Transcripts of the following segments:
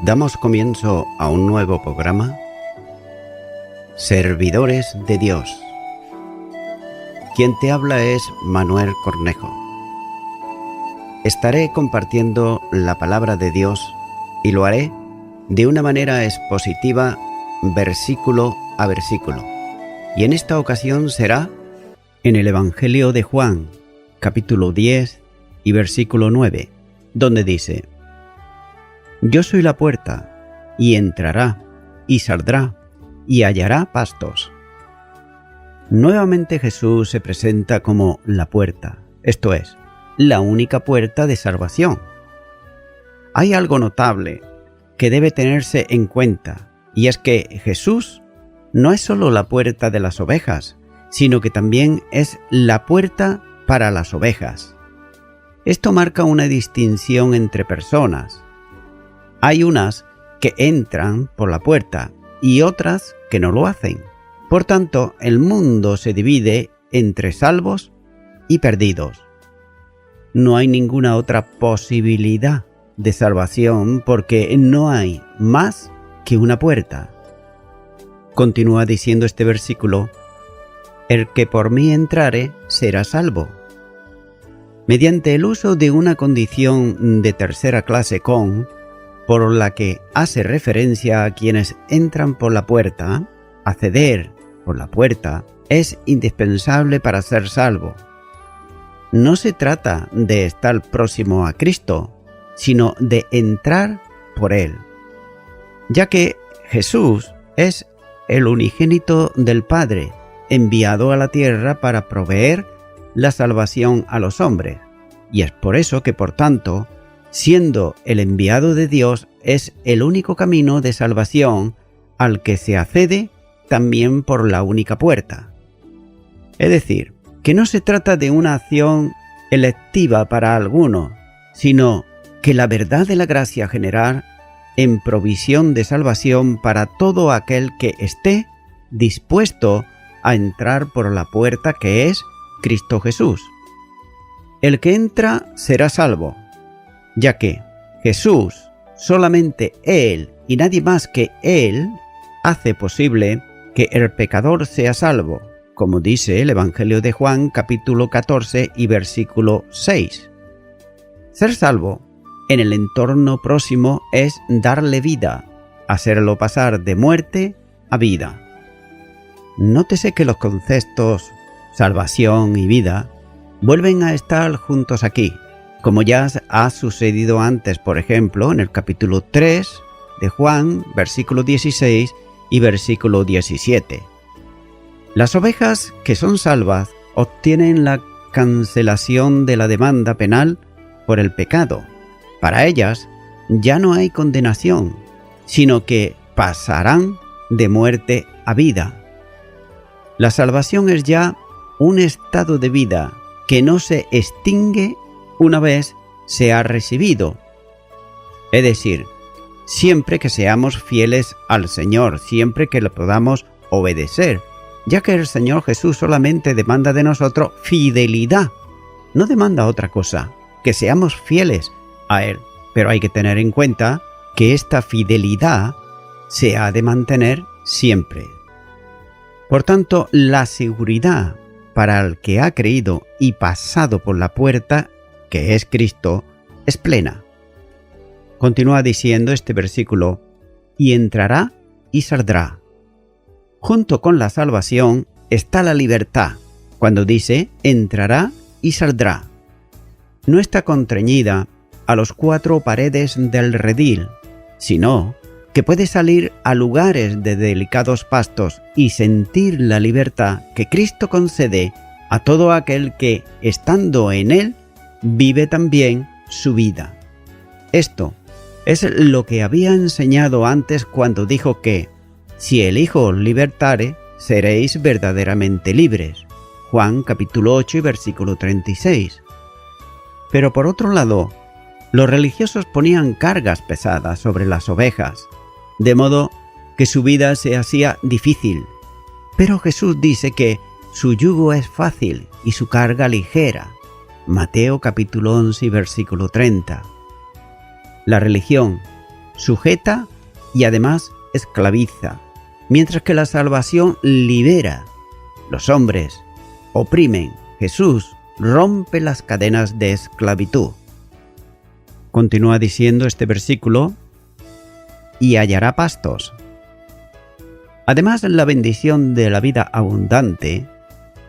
Damos comienzo a un nuevo programa, Servidores de Dios. Quien te habla es Manuel Cornejo. Estaré compartiendo la palabra de Dios y lo haré de una manera expositiva, versículo a versículo. Y en esta ocasión será en el Evangelio de Juan, capítulo 10 y versículo 9, donde dice: Yo soy la puerta, y entrará, y saldrá, y hallará pastos. Nuevamente Jesús se presenta como la puerta, esto es, la única puerta de salvación. Hay algo notable que debe tenerse en cuenta, y es que Jesús no es solo la puerta de las ovejas, sino que también es la puerta para las ovejas. Esto marca una distinción entre personas. Hay unas que entran por la puerta y otras que no lo hacen. Por tanto, el mundo se divide entre salvos y perdidos. No hay ninguna otra posibilidad de salvación porque no hay más que una puerta. Continúa diciendo este versículo: El que por mí entrare será salvo. Mediante el uso de una condición de tercera clase por la que hace referencia a quienes entran por la puerta, acceder por la puerta es indispensable para ser salvo. No se trata de estar próximo a Cristo, sino de entrar por Él, ya que Jesús es el unigénito del Padre, enviado a la tierra para proveer la salvación a los hombres, y es por eso que, por tanto, siendo el enviado de Dios, es el único camino de salvación al que se accede también por la única puerta. Es decir, que no se trata de una acción electiva para algunos, sino que la verdad de la gracia general en provisión de salvación para todo aquel que esté dispuesto a entrar por la puerta que es Cristo Jesús. El que entra será salvo, ya que Jesús, solamente Él y nadie más que Él, hace posible que el pecador sea salvo, como dice el Evangelio de Juan, capítulo 14 y versículo 6. Ser salvo en el entorno próximo es darle vida, hacerlo pasar de muerte a vida. Nótese que los conceptos salvación y vida vuelven a estar juntos aquí, como ya ha sucedido antes, por ejemplo, en el capítulo 3 de Juan, versículo 16 y versículo 17. Las ovejas que son salvas obtienen la cancelación de la demanda penal por el pecado. Para ellas ya no hay condenación, sino que pasarán de muerte a vida. La salvación es ya un estado de vida que no se extingue una vez se ha recibido. Es decir, siempre que seamos fieles al Señor, siempre que le podamos obedecer, ya que el Señor Jesús solamente demanda de nosotros fidelidad, no demanda otra cosa, que seamos fieles a Él. Pero hay que tener en cuenta que esta fidelidad se ha de mantener siempre. Por tanto, la seguridad para el que ha creído y pasado por la puerta, que es Cristo, es plena. Continúa diciendo este versículo: y entrará y saldrá. Junto con la salvación está la libertad, cuando dice entrará y saldrá. No está contrañida a los cuatro paredes del redil, sino que puede salir a lugares de delicados pastos y sentir la libertad que Cristo concede a todo aquel que, estando en Él, vive también su vida. Esto es lo que había enseñado antes cuando dijo que, si el Hijo os libertare, seréis verdaderamente libres. Juan capítulo 8 y versículo 36. Pero por otro lado, los religiosos ponían cargas pesadas sobre las ovejas, de modo que su vida se hacía difícil. Pero Jesús dice que su yugo es fácil y su carga ligera. Mateo capítulo 11, versículo 30. La religión sujeta y además esclaviza, mientras que la salvación libera. Los hombres oprimen. Jesús rompe las cadenas de esclavitud. Continúa diciendo este versículo: y hallará pastos. Además, la bendición de la vida abundante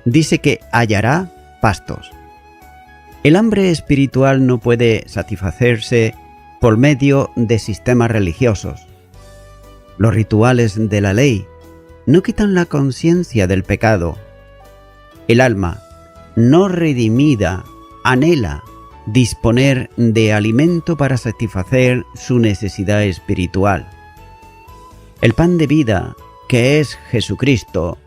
dice que hallará pastos. El hambre espiritual no puede satisfacerse por medio de sistemas religiosos. Los rituales de la ley no quitan la conciencia del pecado. El alma no redimida anhela disponer de alimento para satisfacer su necesidad espiritual. El pan de vida, que es Jesucristo,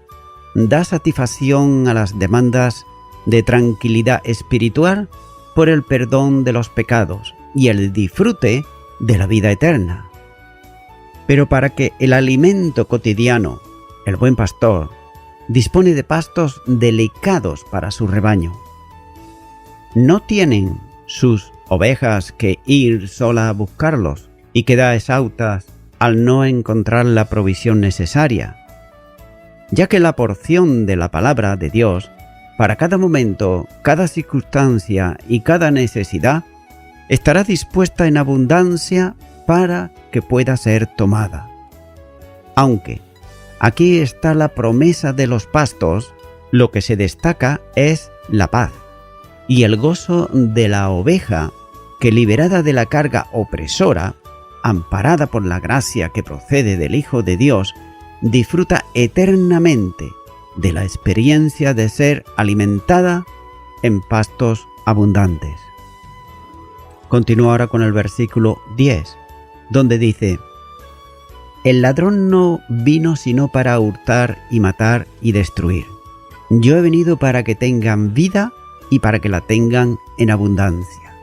da satisfacción a las demandas de tranquilidad espiritual por el perdón de los pecados y el disfrute de la vida eterna. Pero para que el alimento cotidiano, el buen pastor, dispone de pastos delicados para su rebaño. No tienen sus ovejas que ir sola a buscarlos y quedar exhaustas al no encontrar la provisión necesaria, ya que la porción de la palabra de Dios para cada momento, cada circunstancia y cada necesidad estará dispuesta en abundancia para que pueda ser tomada. Aunque aquí está la promesa de los pastos, lo que se destaca es la paz y el gozo de la oveja que, liberada de la carga opresora, amparada por la gracia que procede del Hijo de Dios, disfruta eternamente de la experiencia de ser alimentada en pastos abundantes. Continúa ahora con el versículo 10, donde dice: el ladrón no vino sino para hurtar y matar y destruir. Yo he venido para que tengan vida y para que la tengan en abundancia.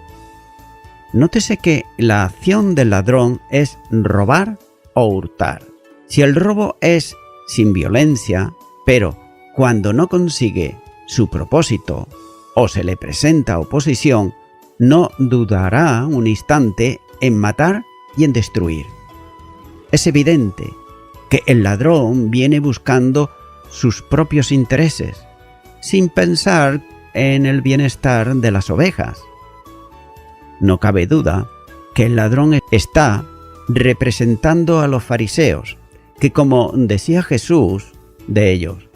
Nótese que la acción del ladrón es robar o hurtar. Si el robo es sin violencia, pero cuando no consigue su propósito o se le presenta oposición, no dudará un instante en matar y en destruir. Es evidente que el ladrón viene buscando sus propios intereses, sin pensar en el bienestar de las ovejas. No cabe duda que el ladrón está representando a los fariseos, que, como decía Jesús de ellos: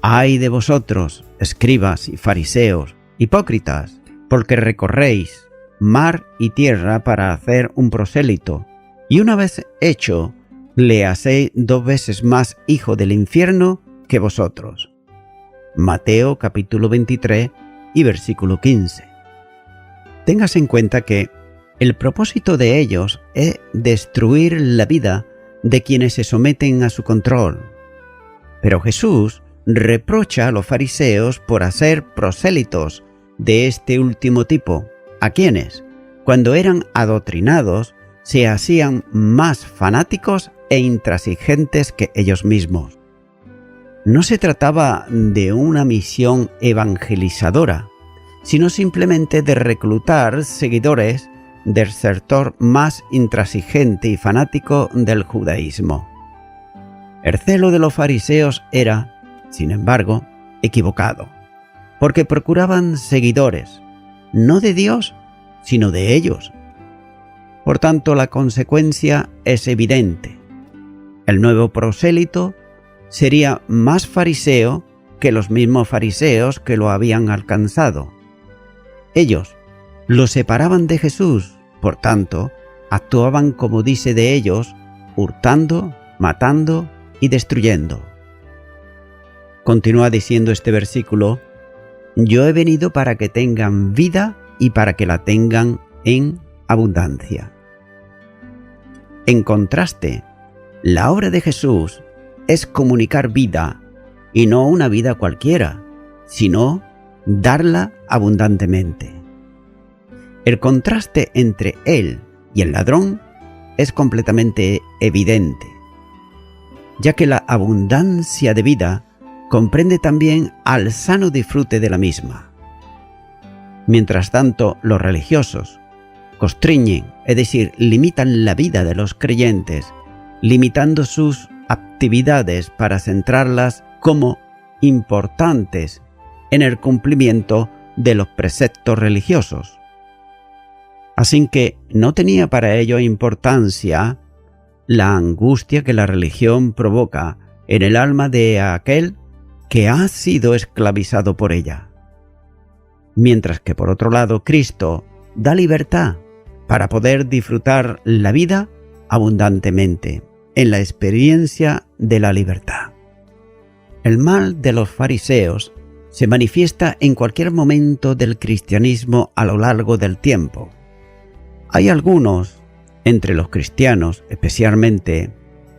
¡ay de vosotros, escribas y fariseos, hipócritas, porque recorréis mar y tierra para hacer un prosélito, y una vez hecho, le hacéis 2 veces más hijo del infierno que vosotros! Mateo capítulo 23 y versículo 15. Téngase en cuenta que el propósito de ellos es destruir la vida de quienes se someten a su control. Pero Jesús reprocha a los fariseos por hacer prosélitos de este último tipo, a quienes, cuando eran adoctrinados, se hacían más fanáticos e intransigentes que ellos mismos. No se trataba de una misión evangelizadora, sino simplemente de reclutar seguidores del sector más intransigente y fanático del judaísmo. El celo de los fariseos era, sin embargo, equivocado, porque procuraban seguidores, no de Dios, sino de ellos. Por tanto, la consecuencia es evidente. El nuevo prosélito sería más fariseo que los mismos fariseos que lo habían alcanzado. Ellos lo separaban de Jesús, por tanto, actuaban como dice de ellos, hurtando, matando y destruyendo. Continúa diciendo este versículo: yo he venido para que tengan vida y para que la tengan en abundancia. En contraste, la obra de Jesús es comunicar vida, y no una vida cualquiera, sino darla abundantemente. El contraste entre él y el ladrón es completamente evidente, ya que la abundancia de vida comprende también al sano disfrute de la misma. Mientras tanto, los religiosos constriñen, es decir, limitan la vida de los creyentes, limitando sus actividades para centrarlas como importantes en el cumplimiento de los preceptos religiosos. Así que no tenía para ello importancia la angustia que la religión provoca en el alma de aquel que ha sido esclavizado por ella. Mientras que por otro lado Cristo da libertad para poder disfrutar la vida abundantemente en la experiencia de la libertad. El mal de los fariseos se manifiesta en cualquier momento del cristianismo a lo largo del tiempo. Hay algunos, entre los cristianos especialmente,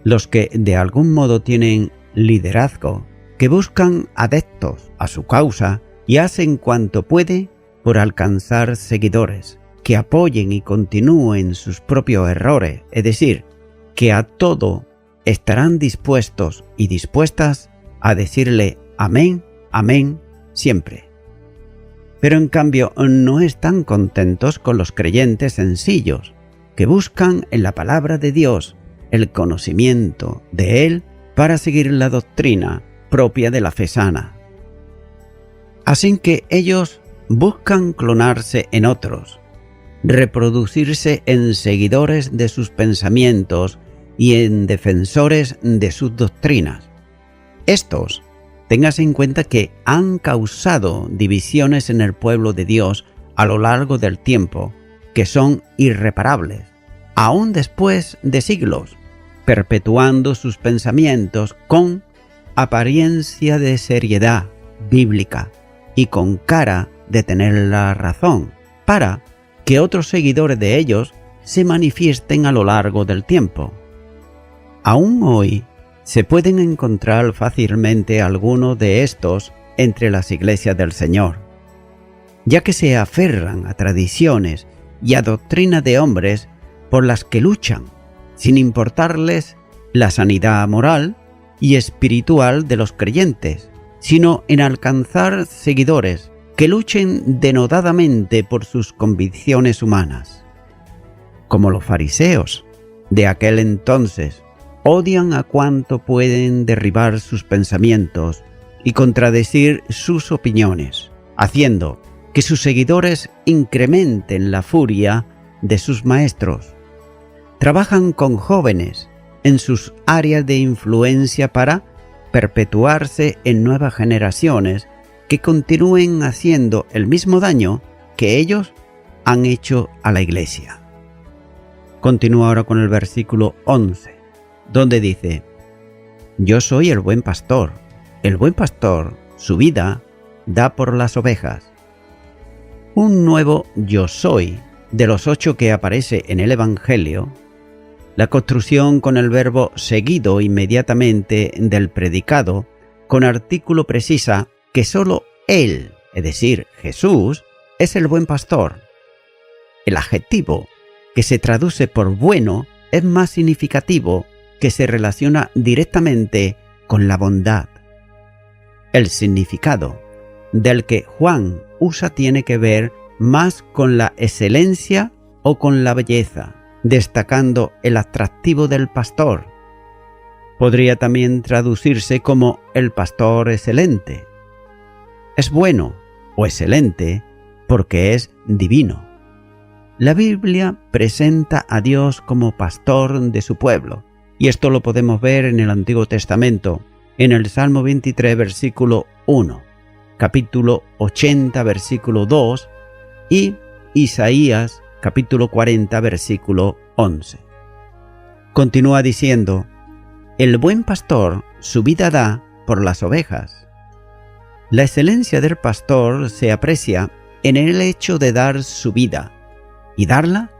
los que de algún modo tienen liderazgo, que buscan adeptos a su causa y hacen cuanto puede por alcanzar seguidores, que apoyen y continúen sus propios errores, es decir, que a todo estarán dispuestos y dispuestas a decirle amén, amén, siempre. Pero en cambio no están contentos con los creyentes sencillos, que buscan en la palabra de Dios el conocimiento de Él para seguir la doctrina propia de la fe sana. Así que ellos buscan clonarse en otros, reproducirse en seguidores de sus pensamientos y en defensores de sus doctrinas. Estos, téngase en cuenta que han causado divisiones en el pueblo de Dios a lo largo del tiempo, que son irreparables, aún después de siglos, perpetuando sus pensamientos con apariencia de seriedad bíblica y con cara de tener la razón, para que otros seguidores de ellos se manifiesten a lo largo del tiempo. Aún hoy se pueden encontrar fácilmente algunos de estos entre las iglesias del Señor, ya que se aferran a tradiciones y a doctrinas de hombres por las que luchan, sin importarles la sanidad moral y espiritual de los creyentes, sino en alcanzar seguidores que luchen denodadamente por sus convicciones humanas. Como los fariseos de aquel entonces, odian a cuanto pueden derribar sus pensamientos y contradecir sus opiniones, haciendo que sus seguidores incrementen la furia de sus maestros. Trabajan con jóvenes en sus áreas de influencia para perpetuarse en nuevas generaciones que continúen haciendo el mismo daño que ellos han hecho a la iglesia. Continúa ahora con el versículo 11, donde dice: Yo soy el buen pastor su vida da por las ovejas. Un nuevo yo soy de los 8 que aparece en el Evangelio, la construcción con el verbo seguido inmediatamente del predicado, con artículo precisa que sólo Él, es decir, Jesús, es el buen pastor. El adjetivo, que se traduce por bueno, es más significativo, que se relaciona directamente con la bondad. El significado del que Juan usa tiene que ver más con la excelencia o con la belleza, destacando el atractivo del pastor. Podría también traducirse como el pastor excelente. Es bueno o excelente porque es divino. La Biblia presenta a Dios como pastor de su pueblo, y esto lo podemos ver en el Antiguo Testamento, en el Salmo 23, versículo 1, capítulo 80, versículo 2, y Isaías, capítulo 40, versículo 11. Continúa diciendo: El buen pastor su vida da por las ovejas. La excelencia del pastor se aprecia en el hecho de dar su vida, y darla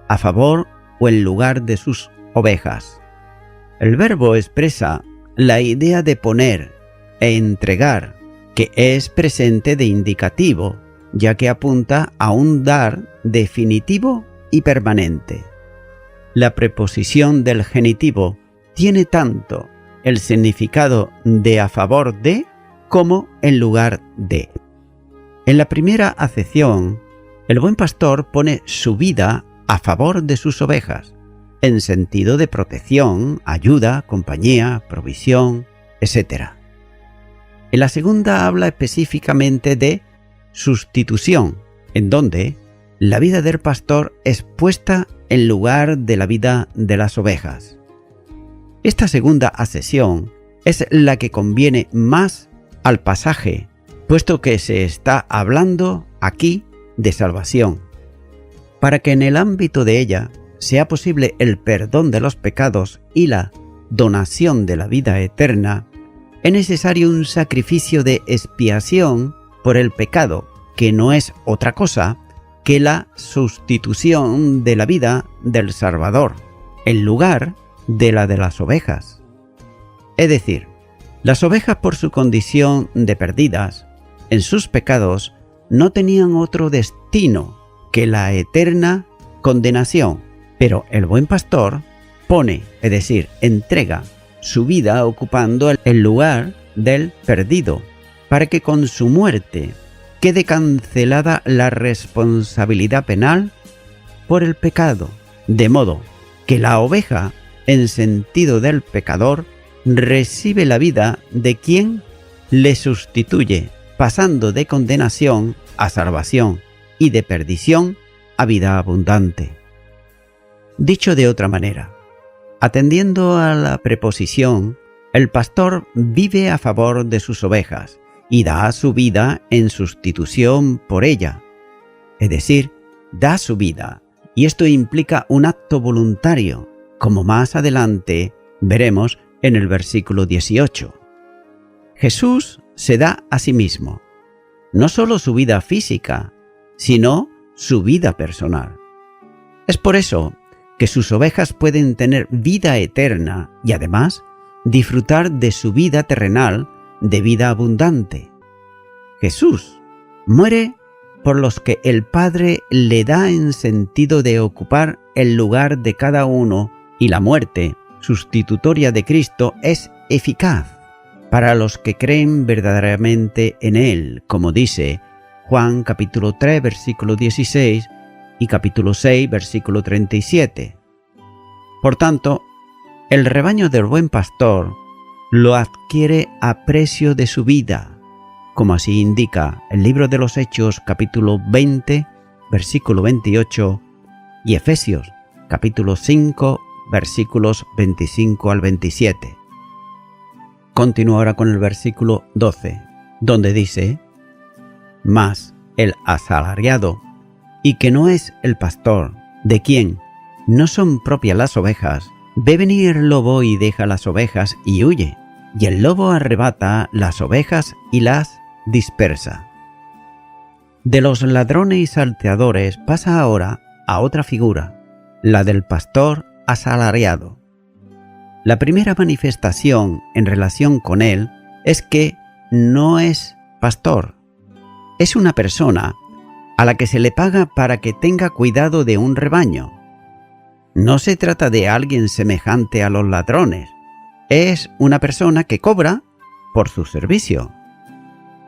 a favor o en lugar de sus ovejas. El verbo expresa la idea de poner e entregar, que es presente de indicativo, ya que apunta a un dar definitivo y permanente. La preposición del genitivo tiene tanto el significado de a favor de como en lugar de. En la primera acepción, el buen pastor pone su vida a favor de sus ovejas, en sentido de protección, ayuda, compañía, provisión, etc. En la segunda habla específicamente de sustitución, en donde la vida del pastor es puesta en lugar de la vida de las ovejas. Esta segunda acepción es la que conviene más al pasaje, puesto que se está hablando aquí de salvación. Para que en el ámbito de ella sea posible el perdón de los pecados y la donación de la vida eterna, es necesario un sacrificio de expiación por el pecado, que no es otra cosa que la sustitución de la vida del Salvador, en lugar de la de las ovejas. Es decir, las ovejas, por su condición de perdidas en sus pecados, no tenían otro destino que la eterna condenación, pero el buen pastor pone, es decir, entrega su vida ocupando el lugar del perdido, para que con su muerte quede cancelada la responsabilidad penal por el pecado, de modo que la oveja, en sentido del pecador, recibe la vida de quien le sustituye, pasando de condenación a salvación y de perdición a vida abundante. Dicho de otra manera, atendiendo a la preposición, el pastor vive a favor de sus ovejas y da su vida en sustitución por ella, es decir, da su vida, y esto implica un acto voluntario, como más adelante veremos en el versículo 18. Jesús se da a sí mismo, no solo su vida física, sino su vida personal. Es por eso que sus ovejas pueden tener vida eterna y además disfrutar de su vida terrenal de vida abundante. Jesús muere por los que el Padre le da en sentido de ocupar el lugar de cada uno, y la muerte sustitutoria de Cristo es eficaz para los que creen verdaderamente en Él, como dice Juan capítulo 3 versículo 16 y capítulo 6 versículo 37. Por tanto, el rebaño del buen pastor lo adquiere a precio de su vida, como así indica el libro de los Hechos capítulo 20 versículo 28 y Efesios capítulo 5 versículos 25 al 27. Continúo ahora con el versículo 12, donde dice: mas el asalariado, y que no es el pastor, de quien no son propias las ovejas, ve venir el lobo y deja las ovejas y huye, y el lobo arrebata las ovejas y las dispersa. De los ladrones y salteadores pasa ahora a otra figura, la del pastor asalariado. La primera manifestación en relación con él es que no es pastor, es una persona a la que se le paga para que tenga cuidado de un rebaño. No se trata de alguien semejante a los ladrones, es una persona que cobra por su servicio.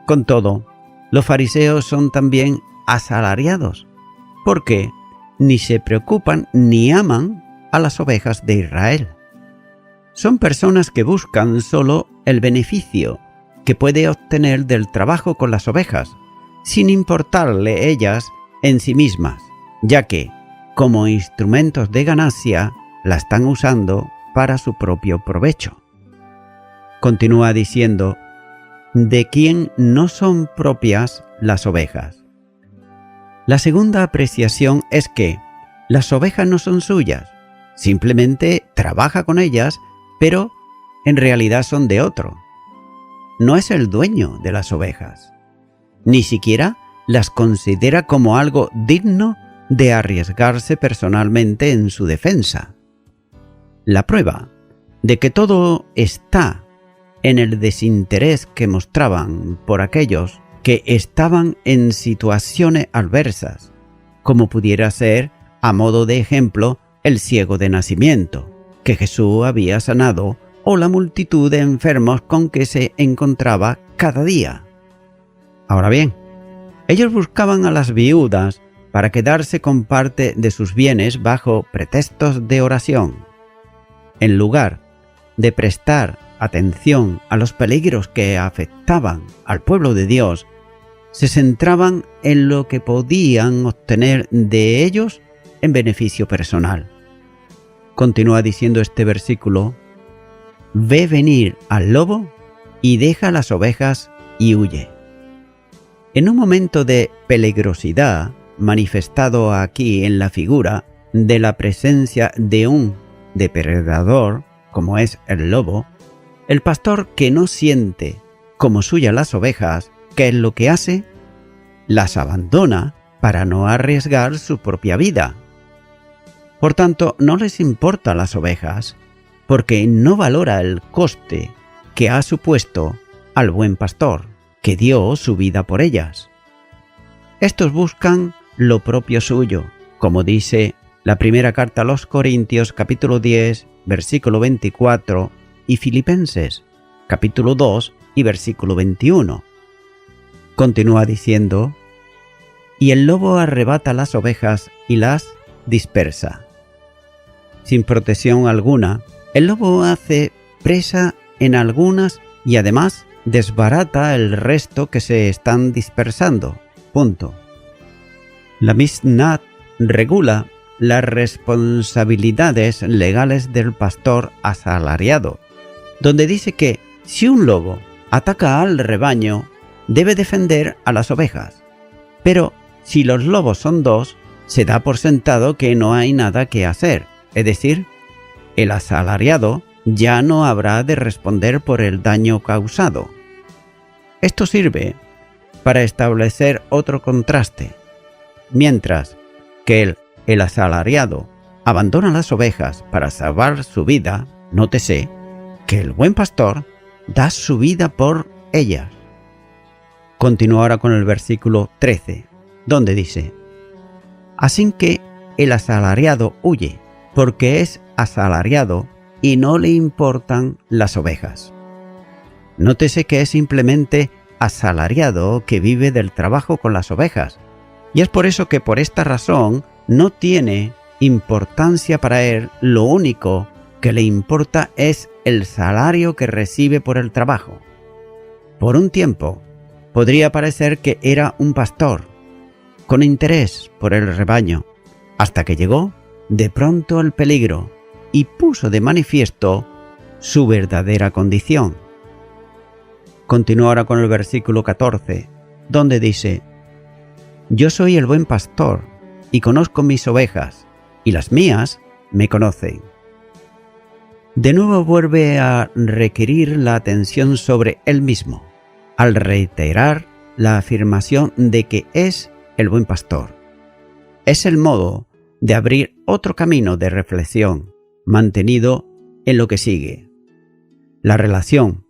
Con todo, los fariseos son también asalariados, porque ni se preocupan ni aman a las ovejas de Israel. Son personas que buscan solo el beneficio que puede obtener del trabajo con las ovejas, sin importarle ellas en sí mismas, ya que, como instrumentos de ganancia, la están usando para su propio provecho. Continúa diciendo: de quien no son propias las ovejas. La segunda apreciación es que las ovejas no son suyas, simplemente trabaja con ellas, pero en realidad son de otro. No es el dueño de las ovejas. Ni siquiera las considera como algo digno de arriesgarse personalmente en su defensa. La prueba de que todo está en el desinterés que mostraban por aquellos que estaban en situaciones adversas, como pudiera ser, a modo de ejemplo, el ciego de nacimiento, que Jesús había sanado, o la multitud de enfermos con que se encontraba cada día. Ahora bien, ellos buscaban a las viudas para quedarse con parte de sus bienes bajo pretextos de oración. En lugar de prestar atención a los peligros que afectaban al pueblo de Dios, se centraban en lo que podían obtener de ellos en beneficio personal. Continúa diciendo este versículo: «Ve venir al lobo y deja las ovejas y huye». En un momento de peligrosidad, manifestado aquí en la figura de la presencia de un depredador, como es el lobo, el pastor que no siente como suya las ovejas, ¿qué es lo que hace? Las abandona para no arriesgar su propia vida. Por tanto, no les importa las ovejas, porque no valora el coste que ha supuesto al buen pastor, que dio su vida por ellas. Estos buscan lo propio suyo, como dice la primera carta a los Corintios, capítulo 10, versículo 24, y Filipenses, capítulo 2 y versículo 21. Continúa diciendo: «Y el lobo arrebata las ovejas y las dispersa». Sin protección alguna, el lobo hace presa en algunas y además desbarata el resto que se están dispersando. Punto. La Mishnah regula las responsabilidades legales del pastor asalariado, donde dice que si un lobo ataca al rebaño, debe defender a las ovejas. Pero si los lobos son dos, se da por sentado que no hay nada que hacer, es decir, el asalariado ya no habrá de responder por el daño causado. Esto sirve para establecer otro contraste. Mientras que el asalariado abandona las ovejas para salvar su vida, nótese que el buen pastor da su vida por ellas. Continúa ahora con el versículo 13, donde dice: «Así que el asalariado huye, porque es asalariado y no le importan las ovejas». Nótese que es simplemente asalariado que vive del trabajo con las ovejas, y es por eso que por esta razón no tiene importancia para él. Lo único que le importa es el salario que recibe por el trabajo. Por un tiempo podría parecer que era un pastor, con interés por el rebaño, hasta que llegó de pronto el peligro y puso de manifiesto su verdadera condición. Continúa ahora con el versículo 14, donde dice: «Yo soy el buen pastor, y conozco mis ovejas, y las mías me conocen». De nuevo vuelve a requerir la atención sobre él mismo, al reiterar la afirmación de que es el buen pastor. Es el modo de abrir otro camino de reflexión, mantenido en lo que sigue. La relación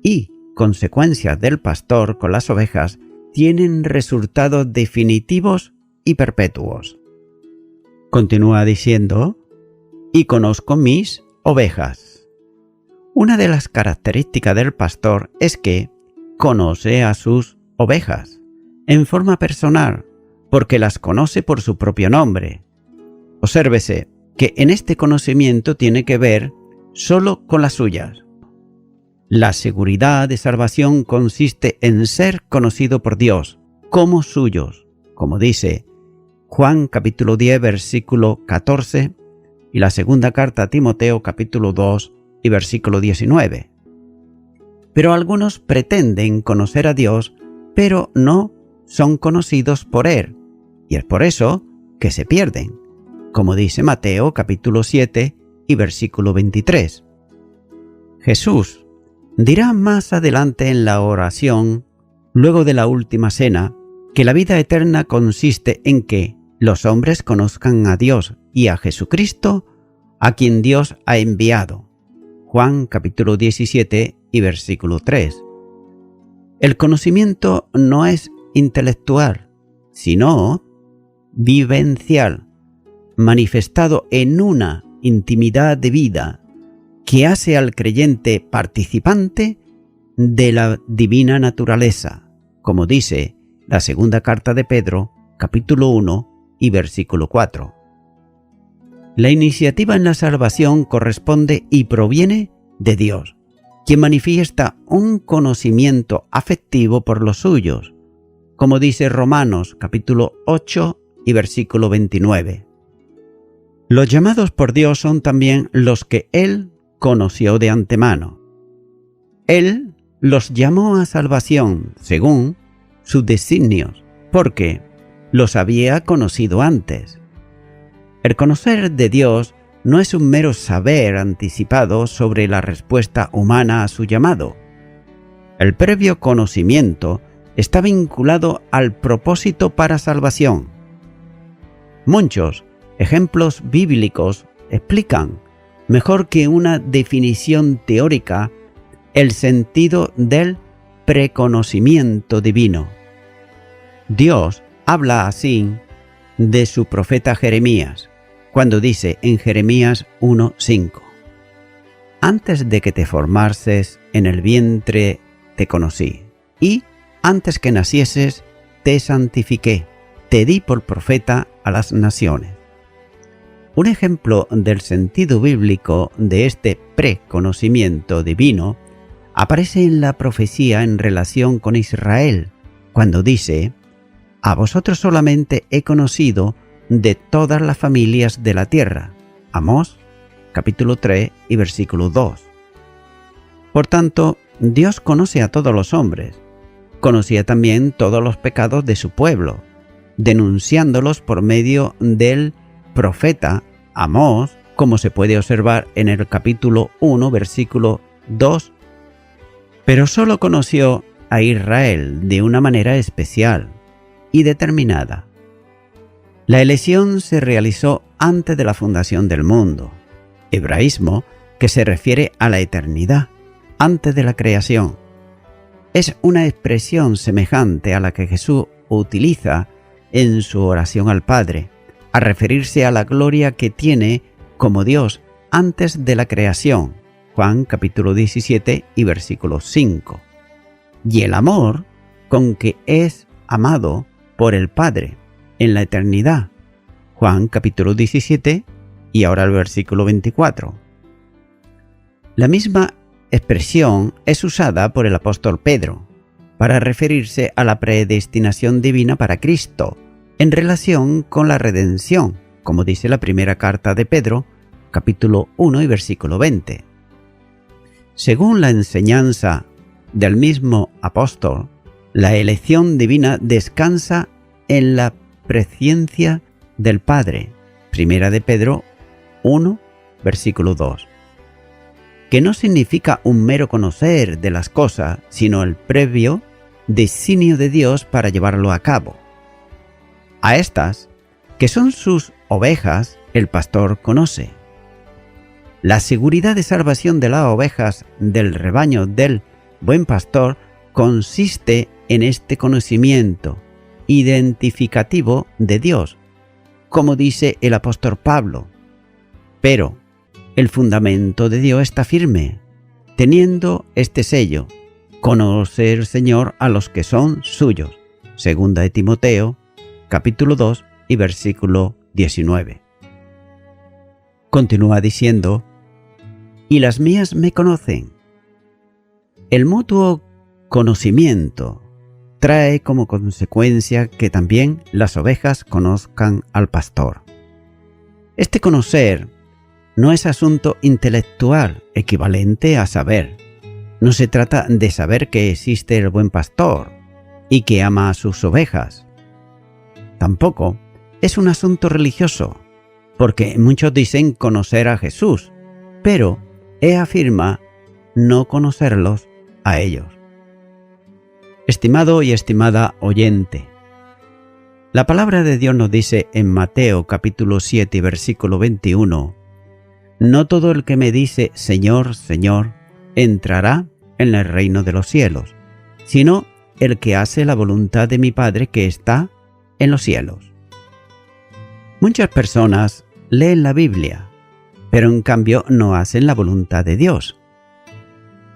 y consecuencias del pastor con las ovejas tienen resultados definitivos y perpetuos. Continúa diciendo: «Y conozco mis ovejas». Una de las características del pastor es que conoce a sus ovejas en forma personal, porque las conoce por su propio nombre. Obsérvese que en este conocimiento tiene que ver solo con las suyas. La seguridad de salvación consiste en ser conocido por Dios como suyos, como dice Juan capítulo 10 versículo 14 y la segunda carta a Timoteo capítulo 2 y versículo 19. Pero algunos pretenden conocer a Dios, pero no son conocidos por Él, y es por eso que se pierden, como dice Mateo capítulo 7 y versículo 23. Jesús dirá más adelante en la oración, luego de la última cena, que la vida eterna consiste en que los hombres conozcan a Dios y a Jesucristo, a quien Dios ha enviado. Juan capítulo 17 y versículo 3. El conocimiento no es intelectual, sino vivencial, manifestado en una intimidad de vida que hace al creyente participante de la divina naturaleza, como dice la segunda carta de Pedro, capítulo 1 y versículo 4. La iniciativa en la salvación corresponde y proviene de Dios, quien manifiesta un conocimiento afectivo por los suyos, como dice Romanos capítulo 8 y versículo 29. Los llamados por Dios son también los que Él conoció de antemano. Él los llamó a salvación según sus designios, porque los había conocido antes. El conocer de Dios no es un mero saber anticipado sobre la respuesta humana a su llamado. El previo conocimiento está vinculado al propósito para salvación. Muchos ejemplos bíblicos explican, mejor que una definición teórica, el sentido del preconocimiento divino. Dios habla así de su profeta Jeremías, cuando dice en Jeremías 1:5: Antes de que te formases en el vientre te conocí, y antes que nacieses te santifiqué, te di por profeta a las naciones. Un ejemplo del sentido bíblico de este preconocimiento divino aparece en la profecía en relación con Israel, cuando dice: A vosotros solamente he conocido de todas las familias de la tierra. Amós, capítulo 3 y versículo 2. Por tanto, Dios conoce a todos los hombres. Conocía también todos los pecados de su pueblo, denunciándolos por medio del profeta Amós, como se puede observar en el capítulo 1, versículo 2. Pero solo conoció a Israel de una manera especial y determinada. La elección se realizó antes de la fundación del mundo, hebraísmo que se refiere a la eternidad, antes de la creación. Es una expresión semejante a la que Jesús utiliza en su oración al Padre, a referirse a la gloria que tiene como Dios antes de la creación, Juan capítulo 17 y versículo 5, y el amor con que es amado por el Padre en la eternidad, Juan capítulo 17 y ahora el versículo 24. La misma expresión es usada por el apóstol Pedro para referirse a la predestinación divina para Cristo en relación con la redención, como dice la primera carta de Pedro, capítulo 1 y versículo 20. Según la enseñanza del mismo apóstol, la elección divina descansa en la presciencia del Padre, primera de Pedro 1, versículo 2, que no significa un mero conocer de las cosas, sino el previo designio de Dios para llevarlo a cabo. A estas, que son sus ovejas, el pastor conoce. La seguridad de salvación de las ovejas del rebaño del buen pastor consiste en este conocimiento identificativo de Dios, como dice el apóstol Pablo. Pero el fundamento de Dios está firme, teniendo este sello: conocer el Señor a los que son suyos. Segunda de Timoteo, capítulo 2 y versículo 19. Continúa diciendo: y las mías me conocen. El mutuo conocimiento trae como consecuencia que también las ovejas conozcan al pastor. Este conocer no es asunto intelectual equivalente a saber. No se trata de saber que existe el buen pastor y que ama a sus ovejas. Tampoco es un asunto religioso, porque muchos dicen conocer a Jesús, pero Él afirma no conocerlos a ellos. Estimado y estimada oyente, la palabra de Dios nos dice en Mateo capítulo 7 versículo 21: no todo el que me dice Señor, Señor, entrará en el reino de los cielos, sino el que hace la voluntad de mi Padre que está en los cielos. Muchas personas leen la Biblia, pero en cambio no hacen la voluntad de Dios.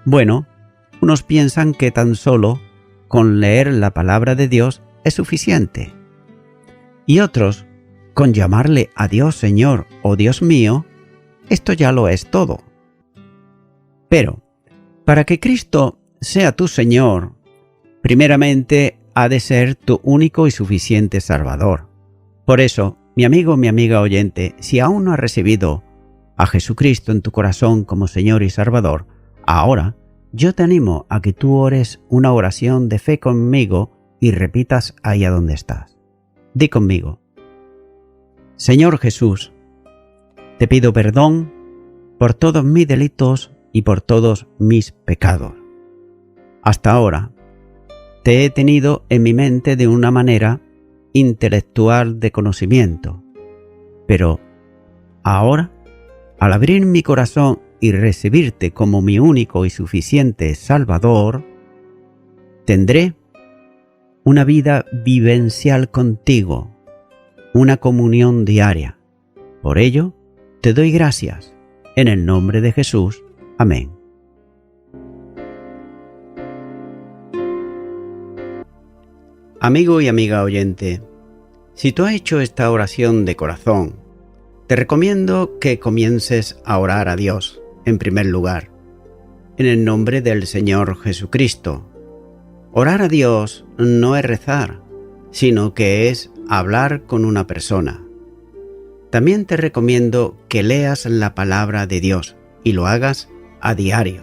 Bueno, unos piensan que tan solo con leer la palabra de Dios es suficiente. Y otros, con llamarle a Dios Señor o Dios mío, esto ya lo es todo. Pero, para que Cristo sea tu Señor, primeramente ha de ser tu único y suficiente Salvador. Por eso, mi amigo, mi amiga oyente, si aún no has recibido a Jesucristo en tu corazón como Señor y Salvador, ahora yo te animo a que tú ores una oración de fe conmigo y repitas ahí a donde estás. Di conmigo: Señor Jesús, te pido perdón por todos mis delitos y por todos mis pecados. Hasta ahora te he tenido en mi mente de una manera intelectual de conocimiento, pero ahora, al abrir mi corazón y recibirte como mi único y suficiente Salvador, tendré una vida vivencial contigo, una comunión diaria. Por ello, te doy gracias, en el nombre de Jesús. Amén. Amigo y amiga oyente, si tú has hecho esta oración de corazón, te recomiendo que comiences a orar a Dios, en primer lugar, en el nombre del Señor Jesucristo. Orar a Dios no es rezar, sino que es hablar con una persona. También te recomiendo que leas la palabra de Dios y lo hagas a diario.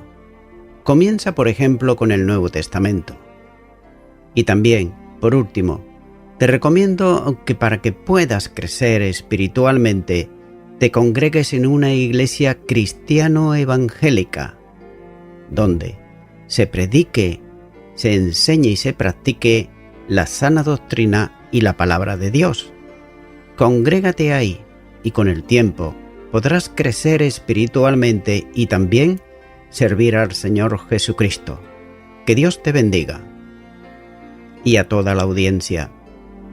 Comienza, por ejemplo, con el Nuevo Testamento. Y también, por último, te recomiendo que para que puedas crecer espiritualmente, te congregues en una iglesia cristiano-evangélica, donde se predique, se enseñe y se practique la sana doctrina y la palabra de Dios. Congrégate ahí y con el tiempo podrás crecer espiritualmente y también servir al Señor Jesucristo. Que Dios te bendiga. Y a toda la audiencia,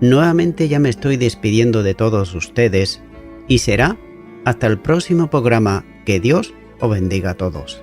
nuevamente ya me estoy despidiendo de todos ustedes y será hasta el próximo programa. Que Dios os bendiga a todos.